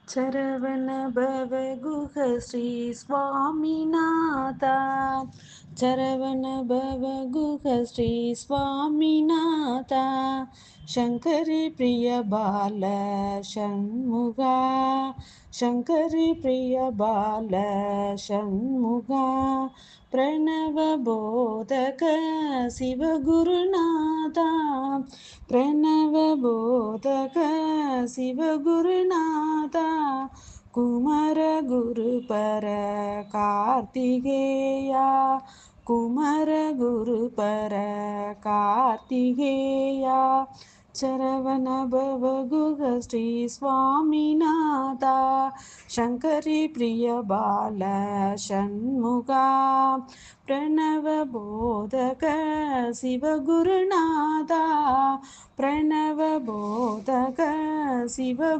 சரவண பவ குஹ ஸ்ரீ சுவாமிநாதா. சரவண பவ குஹ ஸ்ரீ சுவாமிநாதா. சங்கரி பிரிய பால ஷண்முகா. சங்கரி பிரிய பால ஷண்முகா. பிரணவ போதக சிவகுருநாதா. பிரணவ போதக சிவகுருநாதா. குமர குரு பர கார்த்திகேயா. குமர குரு பர கார்த்திகேயா. சரவண பவ குஹ ஸ்ரீ சுவாமிநாதா. சங்கரி பிரிய பால ஷண்முகா. பிரணவ போதக சிவகுருநாதா. பிரணவ போதக சிவ